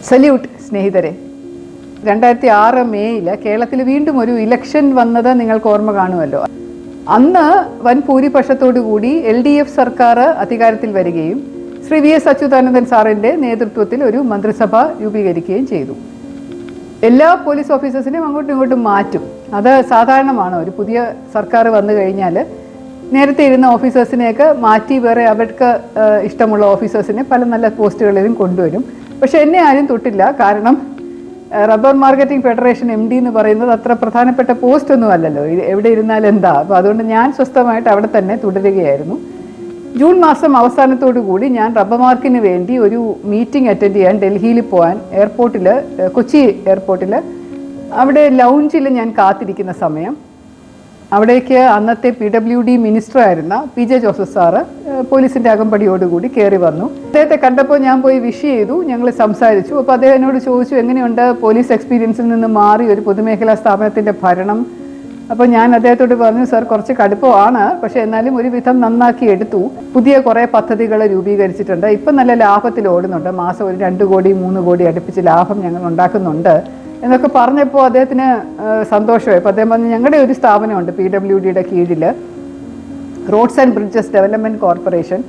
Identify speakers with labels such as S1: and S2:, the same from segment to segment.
S1: Salute സ്നേഹിതരെ. 2006 മേയിൽ കേരളത്തിൽ വീണ്ടും ഒരു ഇലക്ഷൻ വന്നത് നിങ്ങൾക്ക് ഓർമ്മ കാണുമല്ലോ. അന്ന് വൻ ഭൂരിപക്ഷത്തോടു കൂടി LDF സർക്കാർ അധികാരത്തിൽ വരികയും ശ്രീ VS അച്യുതാനന്ദൻ സാറിൻ്റെ നേതൃത്വത്തിൽ ഒരു മന്ത്രിസഭ രൂപീകരിക്കുകയും ചെയ്തു. എല്ലാ പോലീസ് ഓഫീസേഴ്സിനെയും അങ്ങോട്ടും ഇങ്ങോട്ടും മാറ്റും. അത് സാധാരണമാണ്. ഒരു പുതിയ സർക്കാർ വന്നു കഴിഞ്ഞാൽ നേരത്തെ ഇരുന്ന ഓഫീസേഴ്സിനെയൊക്കെ മാറ്റി വേറെ അവർക്ക് ഇഷ്ടമുള്ള ഓഫീസേഴ്സിനെ പല നല്ല പോസ്റ്റുകളിലും കൊണ്ടുവരും. പക്ഷെ എന്നെ ആരും തൊട്ടില്ല. കാരണം റബ്ബർ മാർക്കറ്റിംഗ് ഫെഡറേഷൻ MD എന്ന് പറയുന്നത് അത്ര പ്രധാനപ്പെട്ട പോസ്റ്റ് ഒന്നും അല്ലല്ലോ, എവിടെ ഇരുന്നാലും എന്താ. അപ്പോൾ അതുകൊണ്ട് ഞാൻ സ്വസ്ഥമായിട്ട് അവിടെ തന്നെ തുടരുകയായിരുന്നു. ജൂൺ മാസം അവസാനത്തോടു കൂടി ഞാൻ റബ്ബർ മാർക്കിന് വേണ്ടി ഒരു മീറ്റിംഗ് അറ്റൻഡ് ചെയ്യാൻ ഡൽഹിയിൽ പോകാൻ എയർപോർട്ടിൽ, കൊച്ചി എയർപോർട്ടിൽ അവിടെ ലൗഞ്ചിൽ ഞാൻ കാത്തിരിക്കുന്ന സമയം അവിടേക്ക് അന്നത്തെ PWD മിനിസ്റ്റർ ആയിരുന്ന PJ ജോസഫ് സാറ് പോലീസിൻ്റെ അകമ്പടിയോടുകൂടി കയറി വന്നു. അദ്ദേഹത്തെ കണ്ടപ്പോൾ ഞാൻ പോയി വിഷ് ചെയ്തു, ഞങ്ങൾ സംസാരിച്ചു. അപ്പോൾ അദ്ദേഹം എന്നോട് ചോദിച്ചു, എങ്ങനെയുണ്ട് പോലീസ് എക്സ്പീരിയൻസിൽ നിന്ന് മാറി ഒരു പൊതുമേഖലാ സ്ഥാപനത്തിൻ്റെ ഭരണം. അപ്പോൾ ഞാൻ അദ്ദേഹത്തോട് പറഞ്ഞു, സാർ കുറച്ച് കടുപ്പമാണ്, പക്ഷേ എന്നാലും ഒരു വിധം നന്നാക്കി എടുത്തു. പുതിയ കുറേ പദ്ധതികൾ രൂപീകരിച്ചിട്ടുണ്ട്. ഇപ്പം നല്ല ലാഭത്തിൽ ഓടുന്നുണ്ട്. മാസം ഒരു 2 കോടി 3 കോടി അടുപ്പിച്ച് ലാഭം ഞങ്ങൾ ഉണ്ടാക്കുന്നുണ്ട് എന്നൊക്കെ പറഞ്ഞപ്പോൾ അദ്ദേഹത്തിന് സന്തോഷമായി. അപ്പോൾ അദ്ദേഹം പറഞ്ഞു, ഞങ്ങളുടെ ഒരു സ്ഥാപനമുണ്ട് PWDയുടെ കീഴിൽ, roads and bridges development corporation,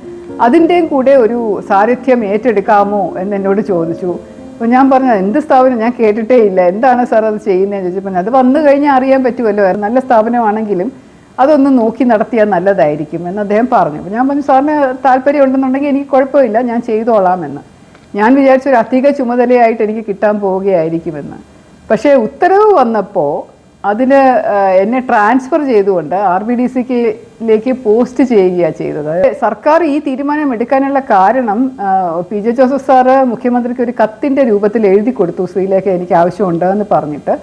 S1: അതിൻ്റെയും കൂടെ ഒരു സാരഥ്യം ഏറ്റെടുക്കാമോ എന്നോട് ചോദിച്ചു. അപ്പോൾ ഞാൻ പറഞ്ഞു, എന്ത് സ്ഥാപനം, ഞാൻ കേട്ടിട്ടേ ഇല്ല, എന്താണ് സാർ അത് ചെയ്യുന്നതെന്ന് ചോദിച്ചപ്പോൾ അത് വന്നു കഴിഞ്ഞാൽ അറിയാൻ പറ്റുമല്ലോ, നല്ല സ്ഥാപനമാണെങ്കിലും അതൊന്ന് നോക്കി നടത്തിയാൽ നല്ലതായിരിക്കും എന്ന് അദ്ദേഹം പറഞ്ഞു. അപ്പോൾ ഞാൻ പറഞ്ഞു, സാറിന് താല്പര്യം ഉണ്ടെന്നുണ്ടെങ്കിൽ എനിക്ക് കുഴപ്പമില്ല, ഞാൻ ചെയ്തോളാമെന്ന്. ഞാൻ വിചാരിച്ച ഒരു അധിക ചുമതലയായിട്ട് എനിക്ക് കിട്ടാൻ പോവുകയായിരിക്കുമെന്ന്. പക്ഷേ ഉത്തരവ് വന്നപ്പോൾ അതിന് എന്നെ ട്രാൻസ്ഫർ ചെയ്തുകൊണ്ട് RBDCയിലേക്ക് പോസ്റ്റ് ചെയ്യുകയാണ് ചെയ്തത്. സർക്കാർ ഈ തീരുമാനം എടുക്കാനുള്ള കാരണം PJ ജോസഫ് സാറ് മുഖ്യമന്ത്രിക്ക് ഒരു കത്തിൻ്റെ രൂപത്തിൽ എഴുതി കൊടുത്തു, ശ്രീലേഖ എനിക്ക് ആവശ്യമുണ്ട് എന്ന് പറഞ്ഞിട്ട്.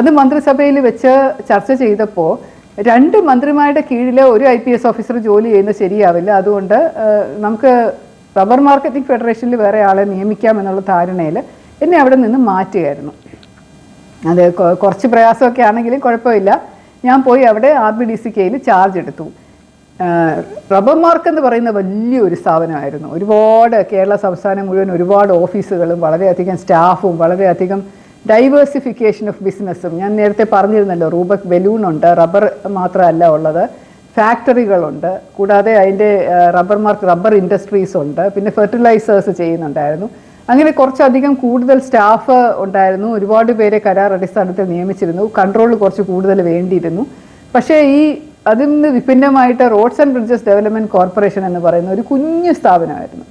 S1: അത് മന്ത്രിസഭയിൽ വെച്ച് ചർച്ച ചെയ്തപ്പോൾ 2 മന്ത്രിമാരുടെ കീഴിൽ ഒരു IPS ഓഫീസർ ജോലി ചെയ്യുന്നത് ശരിയാവില്ല, അതുകൊണ്ട് നമുക്ക് റബ്ബർ മാർക്കറ്റിംഗ് ഫെഡറേഷനിൽ വേറെ ആളെ നിയമിക്കാം എന്നുള്ള ധാരണയിൽ എന്നെ അവിടെ നിന്ന് മാറ്റുകയായിരുന്നു. അത് കുറച്ച് പ്രയാസമൊക്കെ ആണെങ്കിലും കുഴപ്പമില്ല. ഞാൻ പോയി അവിടെ RBDCയിൽ ചാർജ് എടുത്തു. റബ്ബർ മാർക്ക് എന്ന് പറയുന്ന വലിയൊരു സ്ഥാപനമായിരുന്നു. ഒരുപാട് കേരള സംസ്ഥാനം മുഴുവൻ ഒരുപാട് ഓഫീസുകളും വളരെയധികം സ്റ്റാഫും വളരെയധികം ഡൈവേഴ്സിഫിക്കേഷൻ ഓഫ് ബിസിനസ്സും. ഞാൻ നേരത്തെ പറഞ്ഞിരുന്നല്ലോ, റൂബക് ബലൂണുണ്ട്, റബ്ബർ മാത്രമല്ല ഉള്ളത്, ഫാക്ടറികളുണ്ട്, കൂടാതെ അതിൻ്റെ റബ്ബർ ഇൻഡസ്ട്രീസ് ഉണ്ട്, പിന്നെ ഫെർട്ടിലൈസേഴ്സ് ചെയ്യുന്നുണ്ടായിരുന്നു. അങ്ങനെ കുറച്ചധികം കൂടുതൽ സ്റ്റാഫ് ഉണ്ടായിരുന്നു. ഒരുപാട് പേരെ കരാർ അടിസ്ഥാനത്തിൽ നിയമിച്ചിരുന്നു. കൺട്രോൾ കുറച്ച് കൂടുതൽ വേണ്ടിയിരുന്നു. പക്ഷേ അതിൽ നിന്ന് വിഭിന്നമായിട്ട് roads and bridges development corporation എന്ന് പറയുന്ന ഒരു കുഞ്ഞു സ്ഥാപനമായിരുന്നു.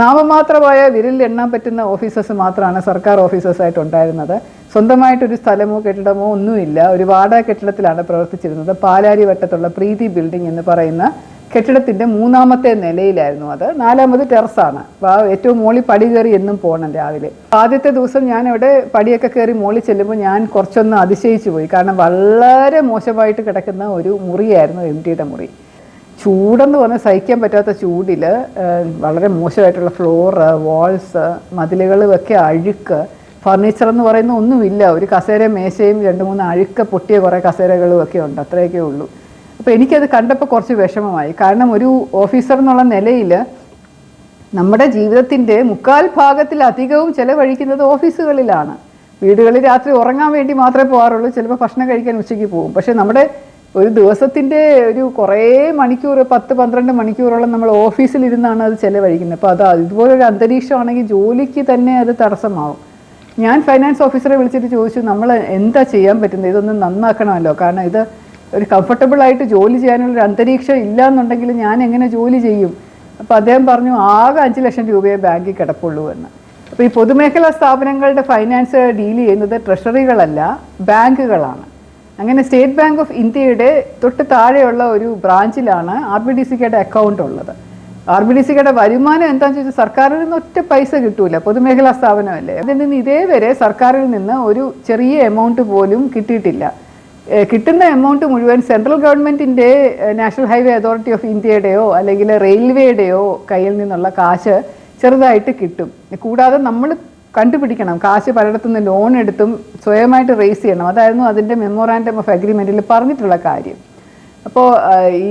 S1: നാമമാത്രമായ വിരലിൽ എണ്ണാൻ പറ്റുന്ന ഓഫീസേഴ്സ് മാത്രമാണ് സർക്കാർ ഓഫീസേഴ്സായിട്ട് ഉണ്ടായിരുന്നത്. സ്വന്തമായിട്ടൊരു സ്ഥലമോ കെട്ടിടമോ ഒന്നുമില്ല. ഒരു വാടക കെട്ടിടത്തിലാണ് പ്രവർത്തിച്ചിരുന്നത്. പാലാരിവട്ടത്തുള്ള പ്രീതി ബിൽഡിംഗ് എന്ന് പറയുന്ന കെട്ടിടത്തിൻ്റെ 3ാമത്തെ നിലയിലായിരുന്നു അത്. 4ാമത് ടെറസാണ്. അപ്പോൾ ഏറ്റവും മുകളിൽ പടി കയറി എന്നും പോകണം രാവിലെ. ആദ്യത്തെ ദിവസം ഞാൻ അവിടെ പടിയൊക്കെ കയറി മുകളിൽ ചെല്ലുമ്പോൾ ഞാൻ കുറച്ചൊന്ന് അതിശയിച്ചു പോയി. കാരണം വളരെ മോശമായിട്ട് കിടക്കുന്ന ഒരു മുറിയായിരുന്നു MDയുടെ മുറി. ചൂടെന്ന് പറഞ്ഞാൽ സഹിക്കാൻ പറ്റാത്ത ചൂടിൽ വളരെ മോശമായിട്ടുള്ള ഫ്ലോറ്, വാൾസ്, മതിലുകളൊക്കെ അഴുക്ക്, ഫർണിച്ചർ എന്ന് പറയുന്ന ഒന്നുമില്ല. ഒരു കസേര മേശയും 2-3 അഴുക്ക് പൊട്ടിയ കുറേ കസേരകളും ഒക്കെ ഉണ്ട്, അത്രയൊക്കെ ഉള്ളൂ. അപ്പോൾ എനിക്കത് കണ്ടപ്പോൾ കുറച്ച് വിഷമമായി. കാരണം ഒരു ഓഫീസർ എന്നുള്ള നിലയിൽ നമ്മുടെ ജീവിതത്തിൻ്റെ 3/4 ഭാഗത്തിലധികവും ചിലവഴിക്കുന്നത് ഓഫീസുകളിലാണ്. വീടുകളിൽ രാത്രി ഉറങ്ങാൻ വേണ്ടി മാത്രമേ പോകാറുള്ളൂ, ചിലപ്പോൾ ഭക്ഷണം കഴിക്കാൻ ഉച്ചയ്ക്ക് പോകും. പക്ഷേ നമ്മുടെ ഒരു ദിവസത്തിൻ്റെ ഒരു കുറേ മണിക്കൂർ, 10-12 മണിക്കൂറോളം നമ്മൾ ഓഫീസിലിരുന്നാണ് അത് ചിലവഴിക്കുന്നത്. അപ്പോൾ ഇതുപോലൊരു അന്തരീക്ഷമാണെങ്കിൽ ജോലിക്ക് തന്നെ അത് തടസ്സമാവും. ഞാൻ ഫൈനാൻസ് ഓഫീസറെ വിളിച്ചിട്ട് ചോദിച്ചു, നമ്മൾ എന്താ ചെയ്യാൻ പറ്റുന്നത്, ഇതൊന്ന് നന്നാക്കണമല്ലോ, കാരണം ഇത് ഒരു കംഫർട്ടബിളായിട്ട് ജോലി ചെയ്യാനുള്ളൊരു അന്തരീക്ഷം ഇല്ല എന്നുണ്ടെങ്കിൽ ഞാൻ എങ്ങനെ ജോലി ചെയ്യും. അപ്പോൾ അദ്ദേഹം പറഞ്ഞു, ആകെ 5 ലക്ഷം രൂപയെ ബാങ്കിൽ കിടപ്പുള്ളൂ എന്ന്. അപ്പോൾ ഈ പൊതുമേഖലാ സ്ഥാപനങ്ങളുടെ ഫൈനാൻസ് ഡീൽ ചെയ്യുന്നത് ട്രഷറികളല്ല, ബാങ്കുകളാണ്. അങ്ങനെ സ്റ്റേറ്റ് ബാങ്ക് ഓഫ് ഇന്ത്യയുടെ തൊട്ട് താഴെയുള്ള ഒരു ബ്രാഞ്ചിലാണ് RBDCയുടെ അക്കൗണ്ട് ഉള്ളത്. RBDCയുടെ വരുമാനം എന്താണെന്ന് ചോദിച്ചാൽ സർക്കാരിൽ നിന്ന് ഒറ്റ പൈസ കിട്ടൂല, പൊതുമേഖലാ സ്ഥാപനമല്ലേ. അതിൽ നിന്ന് ഇതേവരെ സർക്കാരിൽ നിന്ന് ഒരു ചെറിയ എമൗണ്ട് പോലും കിട്ടിയിട്ടില്ല. കിട്ടുന്ന എമൗണ്ട് മുഴുവൻ സെൻട്രൽ ഗവൺമെൻറ്റിൻ്റെ നാഷണൽ ഹൈവേ അതോറിറ്റി ഓഫ് ഇന്ത്യയുടെയോ അല്ലെങ്കിൽ റെയിൽവേയുടെയോ കയ്യിൽ നിന്നുള്ള കാശ് ചെറുതായിട്ട് കിട്ടും. കൂടാതെ നമ്മൾ കണ്ടുപിടിക്കണം, കാശ് പലയിടത്തുനിന്ന് ലോൺ എടുത്തും സ്വയമായിട്ട് റേസ് ചെയ്യണം. അതായിരുന്നു അതിൻ്റെ മെമ്മോറാൻഡം ഓഫ് അഗ്രിമെൻറ്റിൽ പറഞ്ഞിട്ടുള്ള കാര്യം. അപ്പോൾ ഈ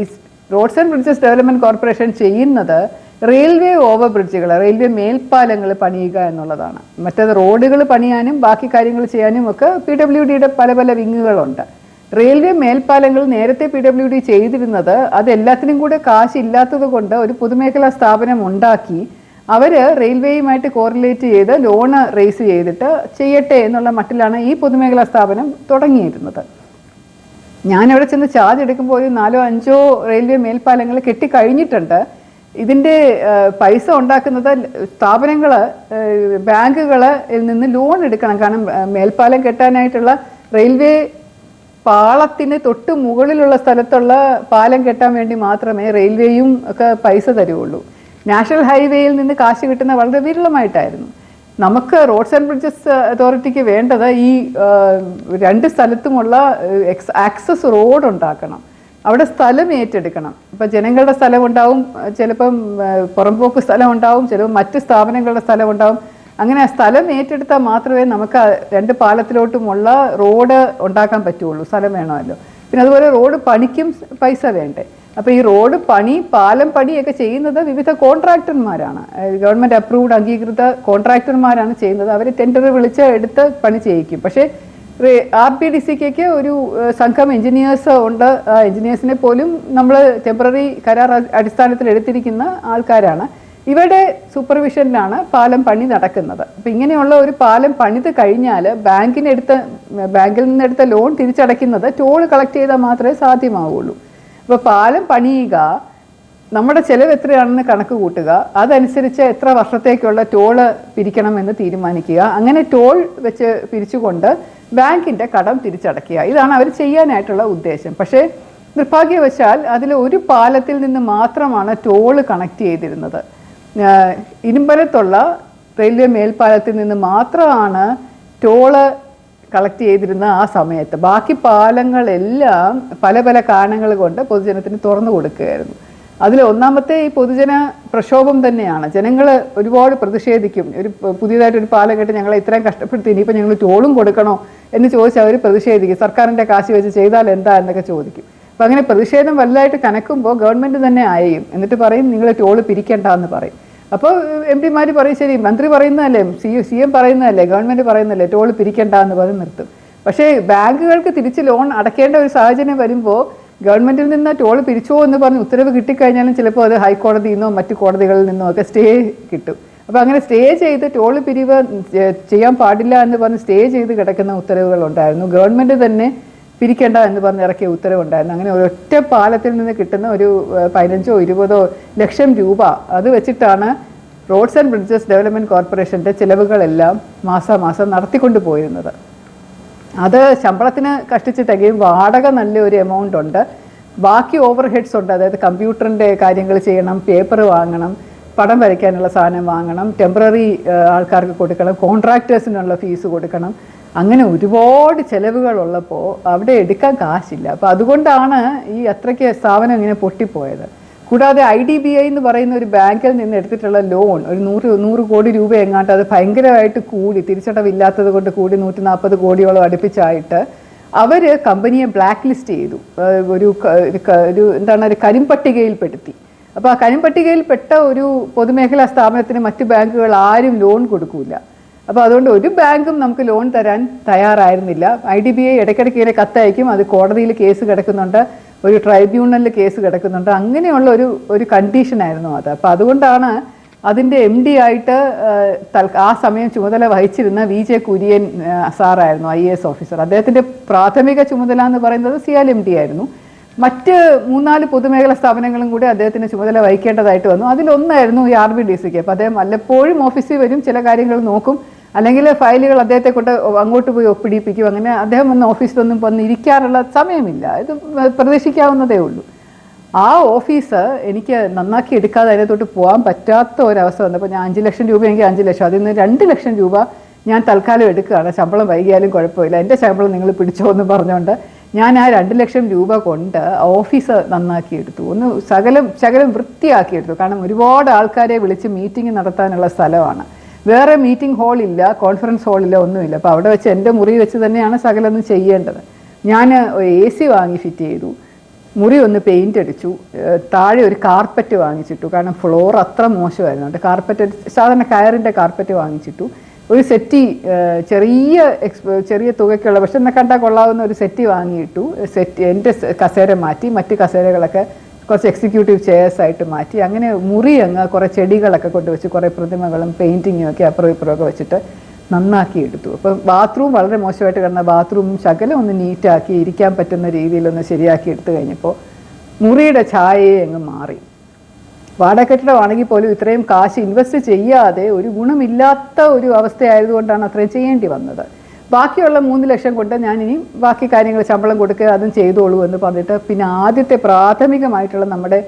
S1: roads and bridges development corporation ചെയ്യുന്നത് റെയിൽവേ ഓവർ ബ്രിഡ്ജുകൾ, റെയിൽവേ മേൽപ്പാലങ്ങൾ പണിയുക എന്നുള്ളതാണ്. മറ്റേത് റോഡുകൾ പണിയാനും ബാക്കി കാര്യങ്ങൾ ചെയ്യാനും ഒക്കെ PWDയുടെ പല പല വിങ്ങുകളുണ്ട്. റെയിൽവേ മേൽപ്പാലങ്ങൾ നേരത്തെ PWD ചെയ്തിരുന്നത് അതെല്ലാത്തിനും കൂടെ കാശില്ലാത്തത് കൊണ്ട് ഒരു പൊതുമേഖലാ സ്ഥാപനം ഉണ്ടാക്കി അവർ റെയിൽവേയുമായിട്ട് കോറിലേറ്റ് ചെയ്ത് ലോണ് റേസ് ചെയ്തിട്ട് ചെയ്യട്ടെ എന്നുള്ള മട്ടിലാണ് ഈ പൊതുമേഖലാ സ്ഥാപനം തുടങ്ങിയിരുന്നത്. ഞാനവിടെ ചെന്ന് ചാർജ് എടുക്കുമ്പോൾ ഒരു 4-5 റെയിൽവേ മേൽപ്പാലങ്ങൾ കെട്ടിക്കഴിഞ്ഞിട്ടുണ്ട്. ഇതിൻ്റെ പൈസ ഉണ്ടാക്കുന്നത് സ്ഥാപനങ്ങൾ, ബാങ്കുകളിൽ നിന്ന് ലോൺ എടുക്കണം. കാരണം മേൽപ്പാലം കെട്ടാനായിട്ടുള്ള റെയിൽവേ പാളത്തിന് തൊട്ട് മുകളിലുള്ള സ്ഥലത്തുള്ള പാലം കെട്ടാൻ വേണ്ടി മാത്രമേ റെയിൽവേയും ഒക്കെ പൈസ തരുള്ളൂ. നാഷണൽ ഹൈവേയിൽ നിന്ന് കാശ് കിട്ടുന്ന വളരെ വിരളമായിട്ടായിരുന്നു. നമുക്ക് റോഡ്സ് ആൻഡ് ബ്രിഡ്ജസ് അതോറിറ്റിക്ക് വേണ്ടത് ഈ 2 സ്ഥലത്തുമുള്ള ആക്സസ് റോഡ് ഉണ്ടാക്കണം. അവിടെ സ്ഥലം ഏറ്റെടുക്കണം. ഇപ്പം ജനങ്ങളുടെ സ്ഥലം ഉണ്ടാവും, ചിലപ്പം പുറംപോക്ക് സ്ഥലം ഉണ്ടാവും, ചിലപ്പോൾ മറ്റ് സ്ഥാപനങ്ങളുടെ സ്ഥലം ഉണ്ടാവും. അങ്ങനെ സ്ഥലം ഏറ്റെടുത്താൽ മാത്രമേ നമുക്ക് 2 പാലത്തിലോട്ടുമുള്ള റോഡ് ഉണ്ടാക്കാൻ പറ്റുള്ളൂ. സ്ഥലം വേണമല്ലോ. പിന്നെ അതുപോലെ റോഡ് പണിക്കും പൈസ വേണ്ടേ. അപ്പോൾ ഈ റോഡ് പണി, പാലം പണിയൊക്കെ ചെയ്യുന്നത് വിവിധ കോൺട്രാക്ടർമാരാണ്. ഗവൺമെൻറ് അപ്രൂവ്ഡ് അംഗീകൃത കോൺട്രാക്ടർമാരാണ് ചെയ്യുന്നത്. അവർ ടെൻഡർ വിളിച്ച് എടുത്ത് പണി ചെയ്യിക്കും. പക്ഷേ RPDCക്ക് ഒരു സംഘം എഞ്ചിനീയേഴ്സ് ഉണ്ട്. എഞ്ചിനീയേഴ്സിനെ പോലും നമ്മൾ ടെമ്പററി കരാർ അടിസ്ഥാനത്തിൽ എടുത്തിരിക്കുന്ന ആൾക്കാരാണ്. ഇവരുടെ സൂപ്പർവിഷനിലാണ് പാലം പണി നടക്കുന്നത്. അപ്പം ഇങ്ങനെയുള്ള ഒരു പാലം പണിത് കഴിഞ്ഞാൽ ബാങ്കിൽ നിന്നെടുത്ത ലോൺ തിരിച്ചടയ്ക്കുന്നത് ടോൾ കളക്ട് ചെയ്താൽ മാത്രമേ സാധ്യമാവുള്ളൂ. അപ്പോൾ പാലം പണിയുക, നമ്മുടെ ചിലവ് എത്രയാണെന്ന് കണക്ക് കൂട്ടുക, അതനുസരിച്ച് എത്ര വർഷത്തേക്കുള്ള ടോള് പിരിക്കണമെന്ന് തീരുമാനിക്കുക. അങ്ങനെ ടോൾ വെച്ച് പിരിച്ചുകൊണ്ട് ബാങ്കിൻ്റെ കടം തിരിച്ചടയ്ക്കുക. ഇതാണ് അവർ ചെയ്യാനായിട്ടുള്ള ഉദ്ദേശം. പക്ഷേ നിർഭാഗ്യവശാൽ അതിൽ ഒരു പാലത്തിൽ നിന്ന് മാത്രമാണ് ടോള് കണക്ട് ചെയ്തിരുന്നത്. ഇരുമ്പലത്തുള്ള റെയിൽവേ മേൽപ്പാലത്തിൽ നിന്ന് മാത്രമാണ് ടോള് കളക്ട് ചെയ്തിരുന്ന ആ സമയത്ത്. ബാക്കി പാലങ്ങളെല്ലാം പല പല കാരണങ്ങൾ കൊണ്ട് പൊതുജനത്തിന് തുറന്നു കൊടുക്കുകയായിരുന്നു. അതിൽ ഒന്നാമത്തെ ഈ പൊതുജന പ്രക്ഷോഭം തന്നെയാണ്. ജനങ്ങൾ ഒരുപാട് പ്രതിഷേധിക്കും. പുതിയതായിട്ടൊരു പാലം കേട്ട് ഞങ്ങളെ ഇത്രയും കഷ്ടപ്പെടുത്തി, ഇനിയിപ്പോൾ ഞങ്ങൾ ടോളും കൊടുക്കണോ എന്ന് ചോദിച്ചാൽ അവർ പ്രതിഷേധിക്കും. സർക്കാരിൻ്റെ കാശ് വെച്ച് ചെയ്താൽ എന്താ എന്നൊക്കെ ചോദിക്കും. അപ്പം അങ്ങനെ പ്രതിഷേധം വലുതായിട്ട് കനക്കുമ്പോൾ ഗവൺമെൻറ് തന്നെ അയയും. എന്നിട്ട് പറയും നിങ്ങൾ ടോള് പിരിക്കേണ്ട എന്ന് പറയും. അപ്പോൾ MPമാർ പറയും ശരി, മന്ത്രി പറയുന്നതല്ലേ, CM പറയുന്നതല്ലേ, ഗവൺമെൻറ് പറയുന്നതല്ലേ, ടോള് പിരിക്കേണ്ട എന്ന് പറഞ്ഞ് നിർത്തും. പക്ഷേ ബാങ്കുകൾക്ക് തിരിച്ച് ലോൺ അടയ്ക്കേണ്ട ഒരു സാഹചര്യം വരുമ്പോൾ ഗവൺമെൻറ്റിൽ നിന്ന് ടോൾ പിരിച്ചോ എന്ന് പറഞ്ഞ് ഉത്തരവ് കിട്ടിക്കഴിഞ്ഞാലും ചിലപ്പോൾ അത് ഹൈക്കോടതിയിൽ നിന്നോ മറ്റു കോടതികളിൽ നിന്നോ ഒക്കെ സ്റ്റേ കിട്ടും. അപ്പോൾ അങ്ങനെ സ്റ്റേ ചെയ്ത് ടോൾ പിരിവ് ചെയ്യാൻ പാടില്ല എന്ന് പറഞ്ഞ് സ്റ്റേ ചെയ്ത് കിടക്കുന്ന ഉത്തരവുകളുണ്ടായിരുന്നു. ഗവൺമെൻറ് തന്നെ പിരിക്കേണ്ട എന്ന് പറഞ്ഞ് ഇറക്കിയ ഉത്തരവുണ്ടായിരുന്നു. അങ്ങനെ ഒരൊറ്റ പാലത്തിൽ നിന്ന് കിട്ടുന്ന ഒരു 15-20 ലക്ഷം രൂപ അത് വെച്ചിട്ടാണ് റോഡ്സ് ആൻഡ് ബ്രിഡ്ജസ് ഡെവലപ്മെൻറ്റ് കോർപ്പറേഷൻ്റെ ചിലവുകളെല്ലാം മാസാമാസം നടത്തിക്കൊണ്ട് പോയിരുന്നത്. അത് ശമ്പളത്തിന് കഷ്ടിച്ച് തികയും. വാടക നല്ലൊരു എമൗണ്ട് ഉണ്ട്. ബാക്കി ഓവർ ഹെഡ്സ് ഉണ്ട്. അതായത് കമ്പ്യൂട്ടറിൻ്റെ കാര്യങ്ങൾ ചെയ്യണം, പേപ്പർ വാങ്ങണം, പടം വരയ്ക്കാനുള്ള സാധനം വാങ്ങണം, ടെമ്പററി ആൾക്കാർക്ക് കൊടുക്കണം, കോൺട്രാക്ടേഴ്സിനുള്ള ഫീസ് കൊടുക്കണം. അങ്ങനെ ഒരുപാട് ചിലവുകളുള്ളപ്പോൾ അവിടെ എടുക്കാൻ കാശില്ല. അപ്പോൾ അതുകൊണ്ടാണ് ഈ അത്രയ്ക്ക് സ്ഥാപനം ഇങ്ങനെ പൊട്ടിപ്പോയത്. കൂടാതെ IDBI എന്ന് പറയുന്ന ഒരു ബാങ്കിൽ നിന്ന് എടുത്തിട്ടുള്ള ലോൺ ഒരു 100 കോടി രൂപ എങ്ങാണ്ട് അത് ഭയങ്കരമായിട്ട് കൂടി, തിരിച്ചടവില്ലാത്തത് കൊണ്ട് കൂടി 140 കോടിയോളം അടുപ്പിച്ചായിട്ട് അവർ കമ്പനിയെ ബ്ലാക്ക് ലിസ്റ്റ് ചെയ്തു. ഒരു കരിമ്പട്ടികയിൽപ്പെടുത്തി. അപ്പോൾ ആ കരിമ്പട്ടികയിൽപ്പെട്ട ഒരു പൊതുമേഖലാ സ്ഥാപനത്തിന് മറ്റ് ബാങ്കുകൾ ആരും ലോൺ കൊടുക്കില്ല. അപ്പോൾ അതുകൊണ്ട് ഒരു ബാങ്കും നമുക്ക് ലോൺ തരാൻ തയ്യാറായിരുന്നില്ല. IDBI ഇടയ്ക്കിടയ്ക്ക് ഇങ്ങനെ കത്തയക്കും. അത് കോടതിയിൽ കേസ് കിടക്കുന്നുണ്ട്, ഒരു ട്രൈബ്യൂണലിൽ കേസ് കിടക്കുന്നുണ്ട്. അങ്ങനെയുള്ള ഒരു കണ്ടീഷനായിരുന്നു അത്. അപ്പോൾ അതുകൊണ്ടാണ് അതിൻ്റെ MD ആയിട്ട് ആ സമയം ചുമതല വഹിച്ചിരുന്ന VJ കുര്യൻ സാറായിരുന്നു IAS ഓഫീസർ. അദ്ദേഹത്തിൻ്റെ പ്രാഥമിക ചുമതല എന്ന് പറയുന്നത് CLMD ആയിരുന്നു. മറ്റ് 3-4 പൊതുമേഖലാ സ്ഥാപനങ്ങളും കൂടി അദ്ദേഹത്തിന് ചുമതല വഹിക്കേണ്ടതായിട്ട് വന്നു. അതിലൊന്നായിരുന്നു ഈ RBDCക്ക്. അപ്പോൾ അദ്ദേഹം വല്ലപ്പോഴും ഓഫീസിൽ വരും, ചില കാര്യങ്ങൾ നോക്കും, അല്ലെങ്കിൽ ഫയലുകൾ അദ്ദേഹത്തെ കൊണ്ട് അങ്ങോട്ട് പോയി ഒപ്പിടിപ്പിക്കും. അങ്ങനെ അദ്ദേഹം വന്ന് ഓഫീസിലൊന്നും വന്ന് ഇരിക്കാനുള്ള സമയമില്ല. ഇത് പ്രതീക്ഷിക്കാവുന്നതേ ഉള്ളൂ. ആ ഓഫീസ് എനിക്ക് നന്നാക്കി എടുക്കാതെ അതിനകത്തോട്ട് പോകാൻ പറ്റാത്ത ഒരവസ്ഥ വന്നപ്പോൾ ഞാൻ 5 ലക്ഷം രൂപയെങ്കിൽ 5 ലക്ഷം, അതിൽ നിന്ന് 2 ലക്ഷം രൂപ ഞാൻ തൽക്കാലം എടുക്കുകയാണ്. ശമ്പളം വൈകിയാലും കുഴപ്പമില്ല, എൻ്റെ ശമ്പളം നിങ്ങൾ പിടിച്ചോ എന്ന് പറഞ്ഞുകൊണ്ട് ഞാൻ ആ 2 ലക്ഷം രൂപ കൊണ്ട് ഓഫീസ് നന്നാക്കിയെടുത്തു. ഒന്ന് ശകലം വൃത്തിയാക്കിയെടുത്തു. കാരണം ഒരുപാട് ആൾക്കാരെ വിളിച്ച് മീറ്റിംഗ് നടത്താനുള്ള സ്ഥലമാണ്. വേറെ മീറ്റിംഗ് ഹാളില്ല, കോൺഫറൻസ് ഹാളില്ല, ഒന്നുമില്ല. അപ്പോൾ അവിടെ വെച്ച് എൻ്റെ മുറി വെച്ച് തന്നെയാണ് സകലൊന്നും ചെയ്യേണ്ടത്. ഞാൻ AC വാങ്ങി ഫിറ്റ് ചെയ്തു. മുറി ഒന്ന് പെയിൻ്റ് അടിച്ചു, താഴെ ഒരു കാർപ്പറ്റ് വാങ്ങിച്ചിട്ടു. കാരണം ഫ്ലോർ അത്ര മോശമായിരുന്നു. കാർപ്പറ്റ് സാധാരണ കയറിൻ്റെ കാർപ്പറ്റ് വാങ്ങിച്ചിട്ടു. ഒരു സെറ്റി ചെറിയ തുകയ്ക്കുള്ള പക്ഷെ എന്നെ കണ്ടാൽ കൊള്ളാവുന്ന ഒരു സെറ്റി വാങ്ങിയിട്ടു. എൻ്റെ കസേര മാറ്റി, മറ്റ് കസേരകളൊക്കെ കുറച്ച് എക്സിക്യൂട്ടീവ് ചെയർസ് ആയിട്ട് മാറ്റി. അങ്ങനെ മുറി അങ്ങ് കുറേ ചെടികളൊക്കെ കൊണ്ടുവച്ച് കുറേ പ്രതിമകളും പെയിൻറ്റിങ്ങും ഒക്കെ അപ്പുറം ഇപ്പുറമൊക്കെ വെച്ചിട്ട് നന്നാക്കി എടുത്തു. അപ്പോൾ ബാത്റൂം വളരെ മോശമായിട്ട് കിടന്ന ബാത്റൂം ശകലം ഒന്ന് നീറ്റാക്കി ഇരിക്കാൻ പറ്റുന്ന രീതിയിലൊന്ന് ശരിയാക്കി എടുത്തു കഴിഞ്ഞപ്പോൾ മുറിയുടെ ഛായയെ അങ്ങ് മാറി. വാടക കെട്ടിടമാണെങ്കിൽ പോലും ഇത്രയും കാശ് ഇൻവെസ്റ്റ് ചെയ്യാതെ ഒരു ഗുണമില്ലാത്ത ഒരു അവസ്ഥയായതുകൊണ്ടാണ് അത്രയും ചെയ്യേണ്ടി വന്നത്. ബാക്കിയുള്ള 3 ലക്ഷം കൊണ്ട് ഞാനിനി ബാക്കി കാര്യങ്ങൾ ശമ്പളം കൊടുക്കുക അതും ചെയ്തോളൂ എന്ന് പറഞ്ഞിട്ട് പിന്നെ ആദ്യത്തെ പ്രാഥമികമായിട്ടുള്ള നമ്മുടെ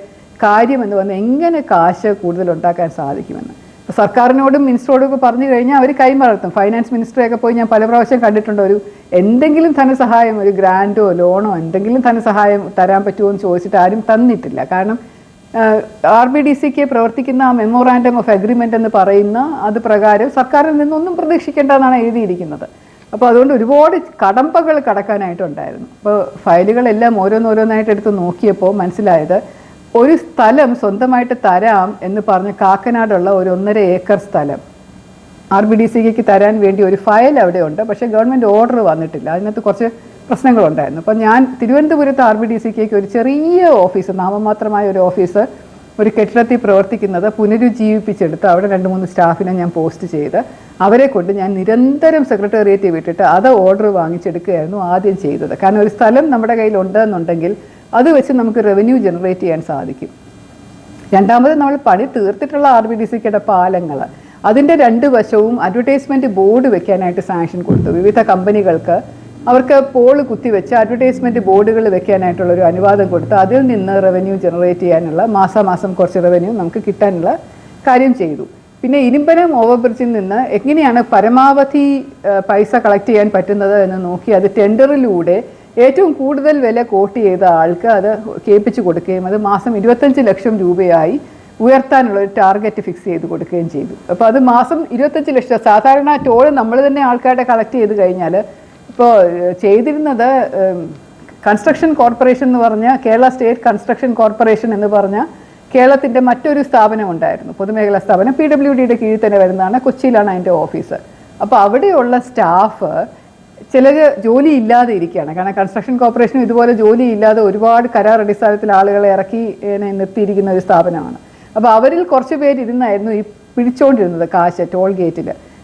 S1: കാര്യം എന്ന് പറഞ്ഞാൽ എങ്ങനെ കാശ് കൂടുതൽ ഉണ്ടാക്കാൻ സാധിക്കുമെന്ന് സർക്കാരിനോടും മിനിസ്റ്ററോടും ഒക്കെ പറഞ്ഞു കഴിഞ്ഞാൽ അവർ കൈമറത്തും. ഫൈനാൻസ് മിനിസ്റ്ററെയൊക്കെ പോയി ഞാൻ പല പ്രാവശ്യം കണ്ടിട്ടുണ്ട്. എന്തെങ്കിലും ധനസഹായം, ഒരു ഗ്രാൻഡോ ലോണോ എന്തെങ്കിലും ധനസഹായം തരാൻ പറ്റുമോ എന്ന് ചോദിച്ചിട്ട് ആരും തന്നിട്ടില്ല. കാരണം RBDCക്ക് പ്രവർത്തിക്കുന്ന ആ മെമ്മോറാൻഡം ഓഫ് അഗ്രിമെൻ്റ് എന്ന് പറയുന്ന അത് പ്രകാരം സർക്കാരിൽ നിന്നൊന്നും പ്രതീക്ഷിക്കേണ്ടതെന്നാണ് എഴുതിയിരിക്കുന്നത്. അപ്പോൾ അതുകൊണ്ട് ഒരുപാട് കടമ്പകൾ കടക്കാനായിട്ടുണ്ടായിരുന്നു. അപ്പോൾ ഫയലുകളെല്ലാം ഓരോന്നോരോന്നായിട്ട് എടുത്ത് നോക്കിയപ്പോൾ മനസ്സിലായത് ഒരു സ്ഥലം സ്വന്തമായിട്ട് തരാം എന്ന് പറഞ്ഞ് കാക്കനാടുള്ള ഒരു 1.5 ഏക്കർ സ്ഥലം RBDCക്ക് തരാൻ വേണ്ടി ഒരു ഫയൽ അവിടെ ഉണ്ട്. പക്ഷേ ഗവൺമെൻറ് ഓർഡർ വന്നിട്ടില്ല. അതിനകത്ത് കുറച്ച് പ്രശ്നങ്ങളുണ്ടായിരുന്നു. അപ്പോൾ ഞാൻ തിരുവനന്തപുരത്ത് RBDCക്ക് ഒരു ചെറിയ ഓഫീസ്, നാമമാത്രമായ ഒരു ഓഫീസ് ഒരു കെട്ടിടത്തിൽ പ്രവർത്തിക്കുന്നത് പുനരുജ്ജീവിപ്പിച്ചെടുത്ത് അവിടെ 2-3 സ്റ്റാഫിനെ ഞാൻ പോസ്റ്റ് ചെയ്ത് അവരെ കൊണ്ട് ഞാൻ നിരന്തരം സെക്രട്ടേറിയറ്റ് വിട്ടിട്ട് അത് ഓർഡർ വാങ്ങിച്ചെടുക്കുകയായിരുന്നു ആദ്യം ചെയ്തത്. കാരണം ഒരു സ്ഥലം നമ്മുടെ കയ്യിലുണ്ട് എന്നുണ്ടെങ്കിൽ അത് വെച്ച് നമുക്ക് റവന്യൂ ജനറേറ്റ് ചെയ്യാൻ സാധിക്കും. രണ്ടാമത് നമ്മൾ പണി തീർത്തിട്ടുള്ള RBDCയുടെ പാലങ്ങൾ, അതിൻ്റെ 2 വശവും അഡ്വർടൈസ്മെൻറ്റ് ബോർഡ് വെക്കാനായിട്ട് സാങ്ഷൻ കൊടുത്തു. വിവിധ കമ്പനികൾക്ക് അവർക്ക് പോള് കുത്തിവെച്ച് അഡ്വർടൈസ്മെൻറ്റ് ബോർഡുകൾ വെക്കാനായിട്ടുള്ളൊരു അനുവാദം കൊടുത്ത് അതിൽ നിന്ന് റവന്യൂ ജനറേറ്റ് ചെയ്യാനുള്ള മാസാമാസം കുറച്ച് റവന്യൂ നമുക്ക് കിട്ടാനുള്ള കാര്യം ചെയ്തു. പിന്നെ ഇരുമ്പനം ഓവർബ്രിഡ്ജിൽ നിന്ന് എങ്ങനെയാണ് പരമാവധി പൈസ കളക്ട് ചെയ്യാൻ പറ്റുന്നത് എന്ന് നോക്കി അത് ടെൻഡറിലൂടെ ഏറ്റവും കൂടുതൽ വില കോട്ട് ചെയ്ത ആൾക്ക് അത് കേൾപ്പിച്ച് കൊടുക്കുകയും അത് മാസം 25 ലക്ഷം രൂപയായി ഉയർത്താനുള്ള ഒരു ടാർഗറ്റ് ഫിക്സ് ചെയ്ത് കൊടുക്കുകയും ചെയ്തു. അപ്പോൾ അത് മാസം 25 ലക്ഷം. സാധാരണ ടോൾ നമ്മൾ തന്നെ ആൾക്കാരുടെ കളക്ട് ചെയ്ത് കഴിഞ്ഞാൽ ഇപ്പോൾ ചെയ്തിരുന്നത് കൺസ്ട്രക്ഷൻ കോർപ്പറേഷൻ എന്ന് പറഞ്ഞ കേരള സ്റ്റേറ്റ് കൺസ്ട്രക്ഷൻ കോർപ്പറേഷൻ എന്ന് പറഞ്ഞ കേരളത്തിൻ്റെ മറ്റൊരു സ്ഥാപനം ഉണ്ടായിരുന്നു, പൊതുമേഖലാ സ്ഥാപനം, PWDയുടെ കീഴിൽ തന്നെ വരുന്നതാണ്. കൊച്ചിയിലാണ് അതിൻ്റെ ഓഫീസ്. അപ്പോൾ അവിടെയുള്ള സ്റ്റാഫ് ചിലർ ജോലി ഇല്ലാതെ ഇരിക്കുകയാണ്. കാരണം കൺസ്ട്രക്ഷൻ കോർപ്പറേഷനും ഇതുപോലെ ജോലി ഇല്ലാതെ ഒരുപാട് കരാർ അടിസ്ഥാനത്തിൽ ആളുകളെ ഇറക്കി നിർത്തിയിരിക്കുന്ന ഒരു സ്ഥാപനമാണ്. അപ്പോൾ അവരിൽ കുറച്ച് പേരിരുന്നായിരുന്നു ഈ പിടിച്ചുകൊണ്ടിരുന്നത് കാശ്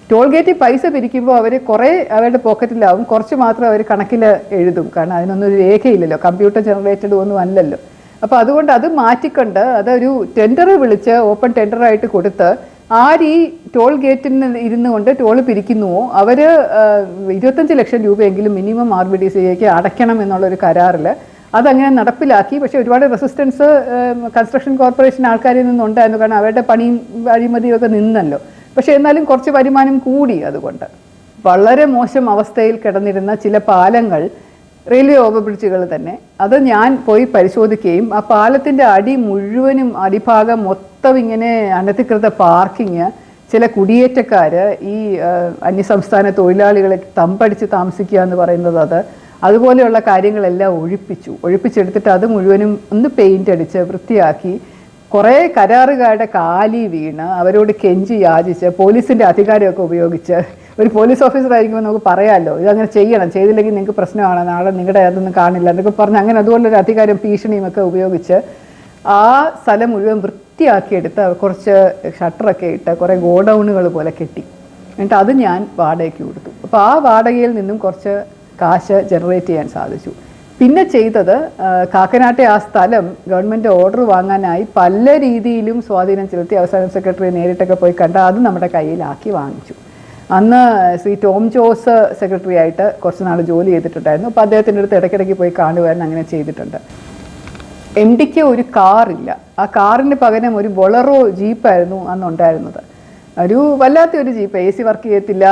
S1: ടോൾ ഗേറ്റിൽ പൈസ പിരിക്കുമ്പോൾ അവർ കുറേ അവരുടെ പോക്കറ്റിലാവും, കുറച്ച് മാത്രം അവർ കണക്കിൽ എഴുതും. കാരണം അതിനൊന്നും ഒരു രേഖയില്ലല്ലോ, കമ്പ്യൂട്ടർ ജനറേറ്റഡ് ഒന്നും അല്ലല്ലോ. അപ്പോൾ അതുകൊണ്ട് അത് മാറ്റിക്കൊണ്ട് അതൊരു ടെൻഡർ വിളിച്ച് ഓപ്പൺ ടെൻഡറായിട്ട് കൊടുത്ത് ആര് ഈ ടോൾ ഗേറ്റിൽ ഇരുന്നു കൊണ്ട് ടോൾ പിരിക്കുന്നുവോ അവർ 25 ലക്ഷം രൂപയെങ്കിലും മിനിമം RBDCക്ക് അടയ്ക്കണം എന്നുള്ളൊരു കരാറിൽ അതങ്ങനെ നടപ്പിലാക്കി. പക്ഷേ ഒരുപാട് റെസിസ്റ്റൻസ് കൺസ്ട്രക്ഷൻ കോർപ്പറേഷൻ ആൾക്കാരിൽ നിന്നുണ്ടായിരുന്നു. കാരണം അവരുടെ പണിയും അഴിമതിയൊക്കെ നിന്നല്ലോ. പക്ഷേ എന്നാലും കുറച്ച് വരുമാനം കൂടി. അതുകൊണ്ട് വളരെ മോശം അവസ്ഥയിൽ കിടന്നിരുന്ന ചില പാലങ്ങൾ, റെയിൽവേ ഓവർബ്രിഡ്ജുകൾ തന്നെ, അത് ഞാൻ പോയി പരിശോധിക്കുകയും ആ പാലത്തിൻ്റെ മുഴുവനും അടിഭാഗം മൊത്തം ഇങ്ങനെ അനധികൃത പാർക്കിങ്, ചില കുടിയേറ്റക്കാർ ഈ അന്യസംസ്ഥാന തൊഴിലാളികളെ തമ്പടിച്ച് താമസിക്കുക എന്ന് പറയുന്നത് അതുപോലെയുള്ള കാര്യങ്ങളെല്ലാം ഒഴിപ്പിച്ചെടുത്തിട്ട് അത് മുഴുവനും ഒന്ന് പെയിൻ്റ് അടിച്ച് വൃത്തിയാക്കി കുറേ കരാറുകാരുടെ കാലി വീണ് അവരോട് കെഞ്ചി യാചിച്ച് പോലീസിൻ്റെ അധികാരമൊക്കെ ഉപയോഗിച്ച്, ഒരു പോലീസ് ഓഫീസർ ആയിരിക്കുമ്പോൾ നമുക്ക് പറയാമല്ലോ ഇതങ്ങനെ ചെയ്യണം, ചെയ്തില്ലെങ്കിൽ നിങ്ങൾക്ക് പ്രശ്നമാണ്, നാളെ നിങ്ങളുടെ അതൊന്നും കാണില്ല എന്നൊക്കെ പറഞ്ഞ് അങ്ങനെ അതുപോലൊരു അധികാരം ഭീഷണിയും ഒക്കെ ഉപയോഗിച്ച് ആ സ്ഥലം മുഴുവൻ വൃത്തിയാക്കിയെടുത്ത് കുറച്ച് ഷട്ടറൊക്കെ ഇട്ട് കുറേ ഗോഡൗണുകൾ പോലെ കെട്ടി. എന്നിട്ട് അത് ഞാൻ വാടകയ്ക്ക് കൊടുത്തു. അപ്പോൾ ആ വാടകയിൽ നിന്നും കുറച്ച് കാശ് ജനറേറ്റ് ചെയ്യാൻ സാധിച്ചു. പിന്നെ ചെയ്തത് കാക്കനാട്ടെ ആ സ്ഥലം ഗവൺമെൻറ് ഓർഡർ വാങ്ങാനായി പല രീതിയിലും സ്വാധീനം ചെലുത്തി അവസാനം സെക്രട്ടറി നേരിട്ടൊക്കെ പോയി കണ്ട് അത് നമ്മുടെ കയ്യിലാക്കി വാങ്ങിച്ചു. അന്ന് ശ്രീ ടോം ജോസ് സെക്രട്ടറി ആയിട്ട് കുറച്ച് നാൾ ജോലി ചെയ്തിട്ടുണ്ടായിരുന്നു. അപ്പോൾ അദ്ദേഹത്തിൻ്റെ അടുത്ത് ഇടയ്ക്കിടയ്ക്ക് പോയി കാണുവാൻ അങ്ങനെ ചെയ്തിട്ടുണ്ട്. MDക്ക് ഒരു കാറില്ല. ആ കാറിന് പകരം ഒരു ബൊളറോ ജീപ്പായിരുന്നു അന്നുണ്ടായിരുന്നത്. ഒരു വല്ലാത്തൊരു ജീപ്പ്, AC വർക്ക് ചെയ്യത്തില്ല,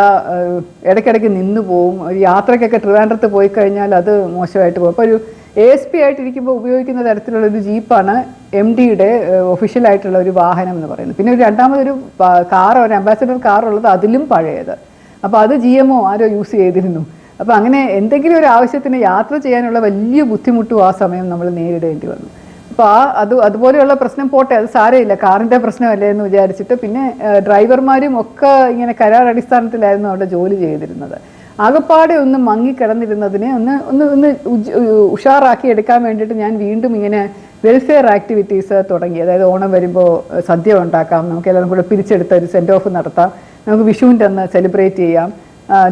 S1: ഇടയ്ക്കിടയ്ക്ക് നിന്ന് പോവും. ഒരു യാത്രയ്ക്കൊക്കെ ട്രിവാൻഡ്രത്ത് പോയി കഴിഞ്ഞാൽ അത് മോശമായിട്ട് പോകും. അപ്പോൾ ഒരു ASP ആയിട്ടിരിക്കുമ്പോൾ ഉപയോഗിക്കുന്ന തരത്തിലുള്ളൊരു ജീപ്പാണ് MDയുടെ ഒഫീഷ്യലായിട്ടുള്ള ഒരു വാഹനം എന്ന് പറയുന്നത്. പിന്നെ ഒരു രണ്ടാമതൊരു കാർ, ഒരു അംബാസഡർ കാറുള്ളത് അതിലും പഴയത്. അപ്പോൾ അത് GMO ആരോ യൂസ് ചെയ്തിരുന്നു. അപ്പോൾ അങ്ങനെ എന്തെങ്കിലും ഒരു ആവശ്യത്തിന് യാത്ര ചെയ്യാനുള്ള വലിയ ബുദ്ധിമുട്ടും ആ സമയം നമ്മൾ നേരിടേണ്ടി വന്നു. അപ്പോൾ അതുപോലെയുള്ള പ്രശ്നം പോട്ടെ, അത് സാരമില്ല, കാറിൻ്റെ പ്രശ്നമല്ലേ എന്ന് വിചാരിച്ചിട്ട് പിന്നെ ഡ്രൈവർമാരും ഒക്കെ ഇങ്ങനെ കരാർ അടിസ്ഥാനത്തിലായിരുന്നു അവിടെ ജോലി ചെയ്തിരുന്നത്. ആകപ്പാടെ ഒന്ന് മങ്ങിക്കിടന്നിരുന്നതിനെ ഒന്ന് ഉഷാറാക്കി എടുക്കാൻ വേണ്ടിയിട്ട് ഞാൻ വീണ്ടും ഇങ്ങനെ വെൽഫെയർ ആക്ടിവിറ്റീസ് തുടങ്ങി. അതായത് ഓണം വരുമ്പോൾ സദ്യ ഉണ്ടാക്കാം, നമുക്ക് എല്ലാവരും കൂടെ പിരിച്ചെടുത്ത് ഒരു സെൻഡ് ഓഫ് നടത്താം, നമുക്ക് വിഷുവിൻ്റെ അന്ന് സെലിബ്രേറ്റ് ചെയ്യാം,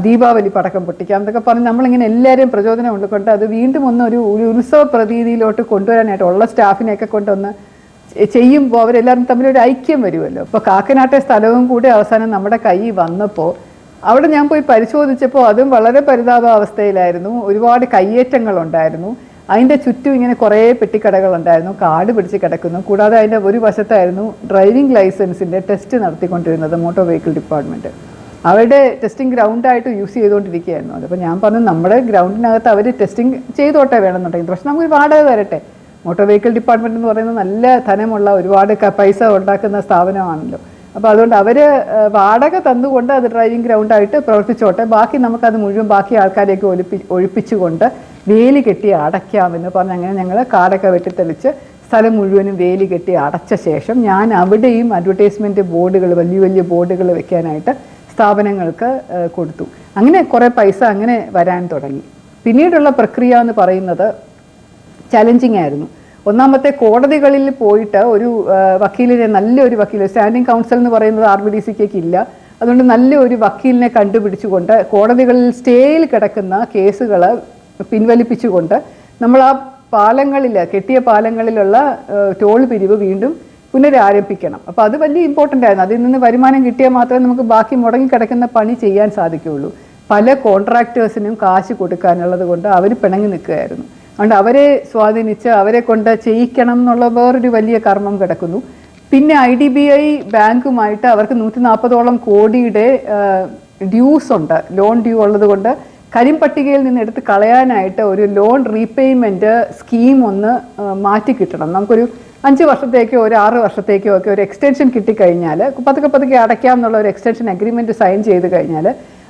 S1: ദീപാവലി പടക്കം പൊട്ടിക്കാം എന്നൊക്കെ പറഞ്ഞ് നമ്മളിങ്ങനെ എല്ലാവരെയും പ്രചോദനം ഉൾക്കൊണ്ട് അത് വീണ്ടും ഒരു ഉത്സവ പ്രതീതിയിലോട്ട് കൊണ്ടുവരാനായിട്ട് ഉള്ള സ്റ്റാഫിനെയൊക്കെ കൊണ്ടൊന്ന് ചെയ്യുമ്പോൾ അവരെല്ലാവരും തമ്മിലൊരു ഐക്യം വരുമല്ലോ. അപ്പോൾ കാക്കനാട്ടെ സ്ഥലവും കൂടി അവസാനം നമ്മുടെ കയ്യിൽ വന്നപ്പോൾ അവിടെ ഞാൻ പോയി പരിശോധിച്ചപ്പോൾ അതും വളരെ പരിതാപാവസ്ഥയിലായിരുന്നു. ഒരുപാട് കയ്യേറ്റങ്ങളുണ്ടായിരുന്നു. അതിൻ്റെ ചുറ്റും ഇങ്ങനെ കുറേ പെട്ടിക്കടകളുണ്ടായിരുന്നു, കാട് പിടിച്ച് കിടക്കുന്നു. കൂടാതെ അതിൻ്റെ ഒരു വശത്തായിരുന്നു ഡ്രൈവിംഗ് ലൈസൻസിൻ്റെ ടെസ്റ്റ് നടത്തിക്കൊണ്ടിരുന്നത് മോട്ടോർ വെഹിക്കിൾ ഡിപ്പാർട്ട്മെൻറ്റ്. അവരുടെ ടെസ്റ്റിംഗ് ഗ്രൗണ്ടായിട്ട് യൂസ് ചെയ്തുകൊണ്ടിരിക്കുകയായിരുന്നു. അതിപ്പോൾ ഞാൻ പറഞ്ഞു നമ്മുടെ ഗ്രൗണ്ടിനകത്ത് അവർ ടെസ്റ്റിംഗ് ചെയ്തോട്ടെ വേണമെന്നുണ്ടെങ്കിൽ, പക്ഷെ നമുക്ക് വാടക തരട്ടെ. മോട്ടോർ വെഹിക്കിൾ ഡിപ്പാർട്ട്മെൻറ്റ് എന്ന് പറയുന്നത് നല്ല ധനമുള്ള ഒരുപാട് പൈസ ഉണ്ടാക്കുന്ന സ്ഥാപനമാണല്ലോ. അപ്പോൾ അതുകൊണ്ട് അവർ വാടക തന്നുകൊണ്ട് അത് ഡ്രൈവിംഗ് ഗ്രൗണ്ടായിട്ട് പ്രവർത്തിച്ചോട്ടെ, ബാക്കി നമുക്കത് മുഴുവൻ ബാക്കി ആൾക്കാരെയൊക്കെ ഒഴിപ്പിച്ചുകൊണ്ട് വേലി കെട്ടി അടയ്ക്കാമെന്ന് പറഞ്ഞ് അങ്ങനെ ഞങ്ങൾ കാടൊക്കെ വെട്ടിത്തെളിച്ച് സ്ഥലം മുഴുവനും വേലി കെട്ടി അടച്ച ശേഷം ഞാൻ അവിടെയും അഡ്വർടൈസ്മെൻറ്റ് ബോർഡുകൾ, വലിയ വലിയ ബോർഡുകൾ വെക്കാനായിട്ട് സ്ഥാപനങ്ങൾക്ക് കൊടുത്തു. അങ്ങനെ കുറേ പൈസ അങ്ങനെ വരാൻ തുടങ്ങി. പിന്നീടുള്ള പ്രക്രിയ എന്ന് പറയുന്നത് ചലഞ്ചിങ് ആയിരുന്നു. ഒന്നാമത്തെ, കോടതികളിൽ പോയിട്ട് ഒരു വക്കീലിനെ, നല്ലൊരു വക്കീൽ, സ്റ്റാൻഡിംഗ് കൗൺസിൽ എന്ന് പറയുന്നത് RBDCക്ക് ഇല്ല. അതുകൊണ്ട് നല്ലൊരു വക്കീലിനെ കണ്ടുപിടിച്ചുകൊണ്ട് കോടതികളിൽ സ്റ്റേയിൽ കിടക്കുന്ന കേസുകൾ പിൻവലിപ്പിച്ചുകൊണ്ട് നമ്മൾ ആ പാലങ്ങളിൽ, കെട്ടിയ പാലങ്ങളിലുള്ള ടോൾ പിരിവ് വീണ്ടും പുനരാരംഭിക്കണം. അപ്പോൾ അത് വലിയ ഇമ്പോർട്ടൻ്റ് ആയിരുന്നു. അതിൽ നിന്ന് വരുമാനം കിട്ടിയാൽ മാത്രമേ നമുക്ക് ബാക്കി മുടങ്ങിക്കിടക്കുന്ന പണി ചെയ്യാൻ സാധിക്കുകയുള്ളൂ. പല കോൺട്രാക്ടേഴ്സിനും കാശ് കൊടുക്കാനുള്ളത് കൊണ്ട് അവർ പിണങ്ങി നിൽക്കുകയായിരുന്നു. അതുകൊണ്ട് അവരെ സ്വാധീനിച്ച് അവരെ കൊണ്ട് ചെയ്യിക്കണം എന്നുള്ള വേറൊരു വലിയ കർമ്മം കിടക്കുന്നു. പിന്നെ IDBI ബാങ്കുമായിട്ട് അവർക്ക് 140ഓളം കോടിയുടെ ഡ്യൂസ് ഉണ്ട്, ലോൺ ഡ്യൂ ഉള്ളത് കൊണ്ട് കരിമ്പട്ടികയിൽ നിന്ന് എടുത്ത് കളയാനായിട്ട് ഒരു ലോൺ റീപേയ്മെൻറ്റ് സ്കീം ഒന്ന് മാറ്റി കിട്ടണം. നമുക്കൊരു 5 വർഷത്തേക്കോ ഒരു 6 വർഷത്തേക്കോ ഒക്കെ ഒരു എക്സ്റ്റൻഷൻ കിട്ടിക്കഴിഞ്ഞാൽ, പതുക്കെ അടയ്ക്കാം എന്നുള്ള ഒരു എക്സ്റ്റൻഷൻ അഗ്രിമെൻറ്റ് സൈൻ ചെയ്ത് കഴിഞ്ഞാൽ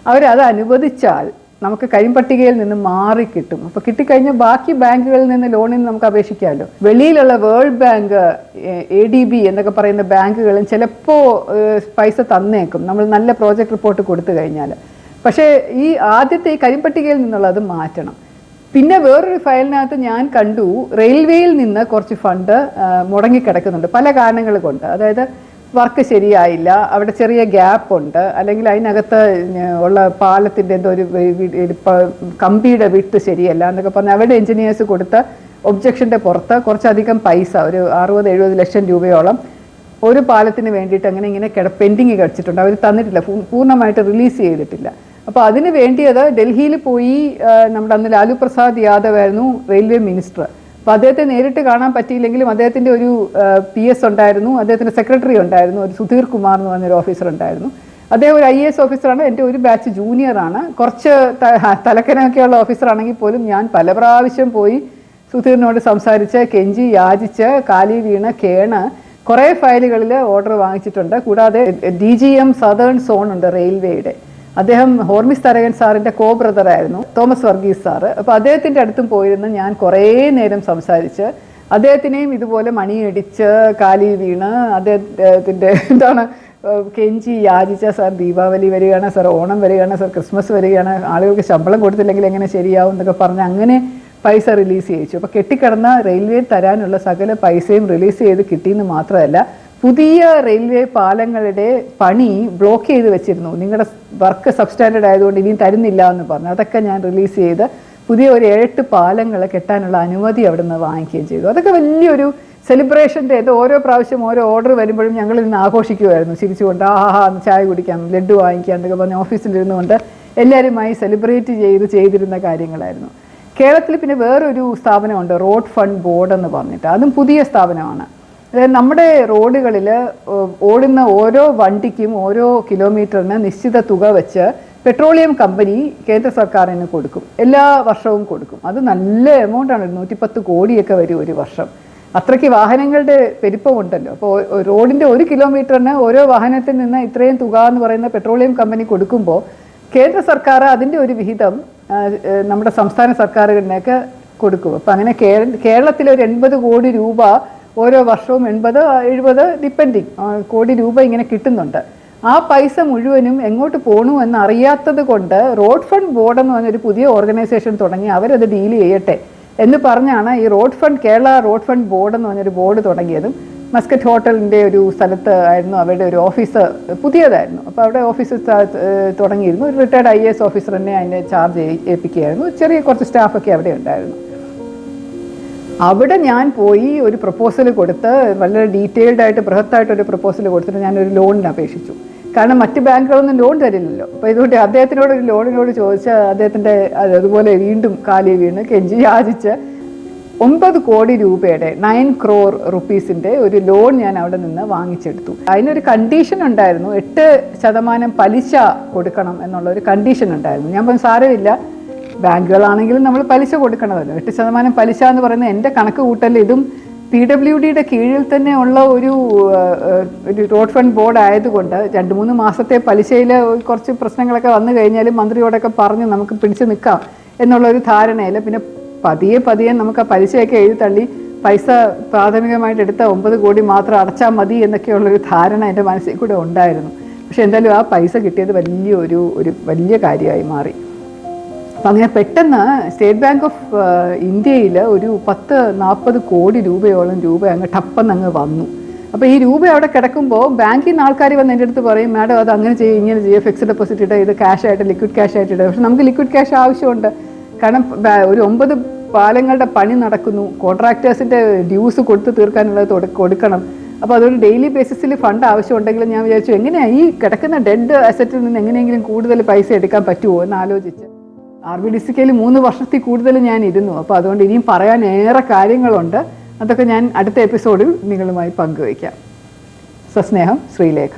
S1: അവരത് അനുവദിച്ചാൽ നമുക്ക് കരിമ്പട്ടികയിൽ നിന്ന് മാറി കിട്ടും. അപ്പോൾ കിട്ടിക്കഴിഞ്ഞാൽ ബാക്കി ബാങ്കുകളിൽ നിന്ന് ലോണിന് നമുക്ക് അപേക്ഷിക്കാമല്ലോ. വെളിയിലുള്ള വേൾഡ് ബാങ്ക്, ADB എന്നൊക്കെ പറയുന്ന ബാങ്കുകളും ചിലപ്പോൾ പൈസ തന്നേക്കും നമ്മൾ നല്ല പ്രോജക്റ്റ് റിപ്പോർട്ട് കൊടുത്തു കഴിഞ്ഞാൽ. പക്ഷേ ഈ ആദ്യത്തെ ഈ കരിമ്പട്ടികയിൽ നിന്നുള്ളത് മാറ്റണം. പിന്നെ വേറൊരു ഫയലിനകത്ത് ഞാൻ കണ്ടു, റെയിൽവേയിൽ നിന്ന് കുറച്ച് ഫണ്ട് മുടങ്ങിക്കിടക്കുന്നുണ്ട് പല കാരണങ്ങൾ കൊണ്ട്. അതായത് വർക്ക് ശരിയായില്ല, അവിടെ ചെറിയ ഗ്യാപ്പ് ഉണ്ട്, അല്ലെങ്കിൽ അതിനകത്ത് ഉള്ള പാലത്തിൻ്റെ എന്തോ ഒരു കമ്പിയുടെ വിട്ട് ശരിയല്ല എന്നൊക്കെ പറഞ്ഞ് അവരുടെ എഞ്ചിനീയേഴ്സ് കൊടുത്ത ഒബ്ജക്ഷൻ്റെ പുറത്ത് കുറച്ചധികം പൈസ, ഒരു 60-70 ലക്ഷം രൂപയോളം ഒരു പാലത്തിന് വേണ്ടിയിട്ട് ഇങ്ങനെ പെൻഡിങ് കഴിച്ചിട്ടുണ്ട്. അവർ തന്നിട്ടില്ല, പൂർണ്ണമായിട്ട് റിലീസ് ചെയ്തിട്ടില്ല. അപ്പോൾ അതിന് വേണ്ടിയത് ഡൽഹിയിൽ പോയി, നമ്മുടെ അന്ന് ലാലു പ്രസാദ് യാദവ് ആയിരുന്നു റെയിൽവേ മിനിസ്റ്റർ. അപ്പോൾ അദ്ദേഹത്തെ നേരിട്ട് കാണാൻ പറ്റിയില്ലെങ്കിലും അദ്ദേഹത്തിൻ്റെ ഒരു PS ഉണ്ടായിരുന്നു, അദ്ദേഹത്തിൻ്റെ സെക്രട്ടറി ഉണ്ടായിരുന്നു, ഒരു സുധീർ കുമാർ എന്ന് പറഞ്ഞൊരു ഓഫീസർ ഉണ്ടായിരുന്നു. അദ്ദേഹം ഒരു IAS ഓഫീസറാണ്, എൻ്റെ ഒരു ബാച്ച് ജൂനിയറാണ്, കുറച്ച് തലക്കനൊക്കെയുള്ള ഓഫീസറാണെങ്കിൽ പോലും ഞാൻ പല പ്രാവശ്യം പോയി സുധീറിനോട് സംസാരിച്ച് കെഞ്ചി യാചിച്ച് കാലി വീണ് കേണ് കുറേ ഫയലുകളിൽ ഓർഡർ വാങ്ങിച്ചിട്ടുണ്ട്. കൂടാതെ DGM സദേൺ സോൺ ഉണ്ട് റെയിൽവേയുടെ, അദ്ദേഹം ഹോർമിസ് തരകൻ സാറിൻ്റെ ബ്രദറായിരുന്നു, തോമസ് വർഗീസ് സാറ്. അപ്പോൾ അദ്ദേഹത്തിൻ്റെ അടുത്തും പോയിരുന്ന് ഞാൻ കുറേ നേരം സംസാരിച്ച് അദ്ദേഹത്തിനെയും ഇതുപോലെ മണിയടിച്ച് കാലി വീണ് അദ്ദേഹത്തിൻ്റെ കെഞ്ചി യാചിച്ച, സാർ ദീപാവലി വരികയാണ്, സാർ ഓണം വരികയാണ്, സാർ ക്രിസ്മസ് വരികയാണ്, ആളുകൾക്ക് ശമ്പളം കൊടുത്തില്ലെങ്കിൽ എങ്ങനെ ശരിയാവും എന്നൊക്കെ പറഞ്ഞ് അങ്ങനെ പൈസ റിലീസ് ചെയ്യിച്ചു. അപ്പോൾ കെട്ടിക്കിടന്ന റെയിൽവേ തരാനുള്ള സകല പൈസയും റിലീസ് ചെയ്ത് കിട്ടിയെന്ന് മാത്രമല്ല, പുതിയ റെയിൽവേ പാലങ്ങളുടെ പണി ബ്ലോക്ക് ചെയ്ത് വെച്ചിരുന്നു. നിങ്ങളുടെ വർക്ക് സബ്സ്റ്റാൻഡേർഡ് ആയതുകൊണ്ട് ഇനിയും തരുന്നില്ല എന്ന് പറഞ്ഞു. അതൊക്കെ ഞാൻ റിലീസ് ചെയ്ത് പുതിയ ഒരു 7 പാലങ്ങൾ കെട്ടാനുള്ള അനുമതി അവിടെ നിന്ന് വാങ്ങിക്കുകയും ചെയ്തു. അതൊക്കെ വലിയൊരു സെലിബ്രേഷൻ്റെ ഓരോ പ്രാവശ്യം ഓരോ ഓർഡർ വരുമ്പോഴും ഞങ്ങൾ ഇന്ന് ആഘോഷിക്കുമായിരുന്നു ചിരിച്ചുകൊണ്ട്. ചായ കുടിക്കാം, ലഡ്ഡു വാങ്ങിക്കാം എന്നൊക്കെ പറഞ്ഞ് ഓഫീസിലിരുന്നുകൊണ്ട് എല്ലാവരുമായി സെലിബ്രേറ്റ് ചെയ്തിരുന്ന കാര്യങ്ങളായിരുന്നു. കേരളത്തിൽ പിന്നെ വേറൊരു സ്ഥാപനമുണ്ട്, റോഡ് ഫണ്ട് ബോർഡ് എന്ന് പറഞ്ഞിട്ട്. അതും പുതിയ സ്ഥാപനമാണ്. അതായത് നമ്മുടെ റോഡുകളിൽ ഓടുന്ന ഓരോ വണ്ടിക്കും ഓരോ കിലോമീറ്ററിന് നിശ്ചിത തുക വെച്ച് പെട്രോളിയം കമ്പനി കേന്ദ്ര സർക്കാരിന് കൊടുക്കും, എല്ലാ വർഷവും കൊടുക്കും. അത് നല്ല എമൗണ്ടാണ്, 110 കോടിയൊക്കെ വരും ഒരു വർഷം. അത്രയ്ക്ക് വാഹനങ്ങളുടെ പെരുപ്പമുണ്ടല്ലോ. അപ്പോൾ റോഡിൻ്റെ 1 കിലോമീറ്ററിന് ഓരോ വാഹനത്തിൽ നിന്ന് ഇത്രയും തുക എന്ന് പറയുന്ന പെട്രോളിയം കമ്പനി കൊടുക്കുമ്പോൾ കേന്ദ്ര സർക്കാർ അതിൻ്റെ ഒരു വിഹിതം നമ്മുടെ സംസ്ഥാന സർക്കാരുകളിലേക്ക് കൊടുക്കും. അപ്പം അങ്ങനെ കേരളത്തിൽ ഒരു 80 കോടി രൂപ ഓരോ വർഷവും 80-70 ഡിപ്പെൻഡിങ് കോടി രൂപ ഇങ്ങനെ കിട്ടുന്നുണ്ട്. ആ പൈസ മുഴുവനും എങ്ങോട്ട് പോകണു എന്ന് അറിയാത്തത് കൊണ്ട് റോഡ് ഫണ്ട് ബോർഡ് എന്ന് പറഞ്ഞൊരു പുതിയ ഓർഗനൈസേഷൻ തുടങ്ങി അവരത് ഡീൽ ചെയ്യട്ടെ എന്ന് പറഞ്ഞാണ് ഈ കേരള റോഡ് ഫണ്ട് ബോർഡ് എന്ന് പറഞ്ഞൊരു ബോർഡ് തുടങ്ങിയതും. മസ്കറ്റ് ഹോട്ടലിൻ്റെ ഒരു സ്ഥലത്ത് ആയിരുന്നു അവരുടെ ഒരു ഓഫീസ്, പുതിയതായിരുന്നു. അപ്പോൾ അവിടെ ഓഫീസ് തുടങ്ങിയിരുന്നു. ഒരു റിട്ടയർഡ് IAS ഓഫീസർ തന്നെ അതിനെ ചാർജ് ഏൽപ്പിക്കുകയായിരുന്നു. ചെറിയ കുറച്ച് സ്റ്റാഫൊക്കെ അവിടെ ഉണ്ടായിരുന്നു. അവിടെ ഞാൻ പോയി ഒരു പ്രപ്പോസൽ കൊടുത്ത് വളരെ ഡീറ്റെയിൽഡ് ആയിട്ട് ബൃഹത്തായിട്ടൊരു പ്രപ്പോസൽ കൊടുത്തിട്ട് ഞാനൊരു ലോണിന് അപേക്ഷിച്ചു. കാരണം മറ്റ് ബാങ്കുകളൊന്നും ലോൺ തരില്ലല്ലോ. അപ്പോൾ ഇതുകൊണ്ട് അദ്ദേഹത്തിനോട് ഒരു ലോണിനോട് ചോദിച്ച് അദ്ദേഹത്തിൻ്റെ അതുപോലെ വീണ്ടും കാലിൽ വീണ് കെഞ്ചി യാചിച്ച് 9 കോടി രൂപയുടെ 9 crore rupees-ൻ്റെ ഒരു ലോൺ ഞാൻ അവിടെ നിന്ന് വാങ്ങിച്ചെടുത്തു. അതിനൊരു കണ്ടീഷൻ ഉണ്ടായിരുന്നു, 8% പലിശ കൊടുക്കണം എന്നുള്ളൊരു കണ്ടീഷൻ ഉണ്ടായിരുന്നു. ഞാൻ പറഞ്ഞു സാരമില്ല, ബാങ്കുകളാണെങ്കിലും നമ്മൾ പലിശ കൊടുക്കണമല്ലോ. 8% പലിശ എന്ന് പറയുന്നത് എൻ്റെ കണക്ക് കൂട്ടൽ ഇതും PWDയുടെ കീഴിൽ തന്നെ ഉള്ള ഒരു റോഡ് ഫണ്ട് ബോർഡ് ആയതുകൊണ്ട് 2-3 മാസത്തെ പലിശയിൽ കുറച്ച് പ്രശ്നങ്ങളൊക്കെ വന്നു കഴിഞ്ഞാലും മന്ത്രിയോടൊക്കെ പറഞ്ഞ് നമുക്ക് പിടിച്ചു നിൽക്കാം എന്നുള്ളൊരു ധാരണയിൽ പിന്നെ പതിയെ നമുക്ക് ആ പലിശയൊക്കെ എഴുതി തള്ളി പൈസ പ്രാഥമികമായിട്ട് എടുത്ത 9 കോടി മാത്രം അടച്ചാൽ മതി എന്നൊക്കെയുള്ളൊരു ധാരണ എൻ്റെ മനസ്സിൽ കൂടെ ഉണ്ടായിരുന്നു. പക്ഷെ എന്തായാലും ആ പൈസ കിട്ടിയത് വലിയ കാര്യമായി മാറി. അപ്പം അങ്ങനെ പെട്ടെന്ന് സ്റ്റേറ്റ് ബാങ്ക് ഓഫ് ഇന്ത്യയിൽ ഒരു 10-40 കോടി രൂപയോളം അങ്ങ് ടപ്പെന്നങ്ങ് വന്നു. അപ്പോൾ ഈ രൂപ അവിടെ കിടക്കുമ്പോൾ ബാങ്കിൽ നിന്ന് ആൾക്കാർ വന്ന് എൻ്റെ അടുത്ത് പറയും, മാഡം അത് അങ്ങനെ ചെയ്യുക, ഇങ്ങനെ ചെയ്യുക, ഫിക്സ്ഡ് ഡെപ്പോസിറ്റ് ഇടുക, ഇത് ക്യാഷായിട്ട് ലിക്വിഡ് ക്യാഷായിട്ട് ഇടുക. പക്ഷെ നമുക്ക് ലിക്വിഡ് ക്യാഷ് ആവശ്യമുണ്ട്. കാരണം ഒരു 9 പാലങ്ങളുടെ പണി നടക്കുന്നു, കോൺട്രാക്ടേഴ്സിൻ്റെ ഡ്യൂസ് കൊടുത്ത് തീർക്കാനുള്ളത് കൊടുക്കണം. അപ്പോൾ അതൊരു ഡെയിലി ബേസിസിൽ ഫണ്ട് ആവശ്യമുണ്ടെങ്കിൽ ഞാൻ വിചാരിച്ചു എങ്ങനെയാണ് ഈ കിടക്കുന്ന ഡെഡ് അസറ്റിൽ നിന്ന് എങ്ങനെയെങ്കിലും കൂടുതൽ പൈസ എടുക്കാൻ പറ്റുമോ എന്ന് ആലോചിച്ച് RBDCKയിൽ 3 വർഷത്തിൽ കൂടുതൽ ഞാൻ ഇരുന്നു. അപ്പോൾ അതുകൊണ്ട് ഇനിയും പറയാൻ ഏറെ കാര്യങ്ങളുണ്ട്. അതൊക്കെ ഞാൻ അടുത്ത എപ്പിസോഡിൽ നിങ്ങളുമായി പങ്കുവയ്ക്കാം. സസ്നേഹം, ശ്രീലേഖ.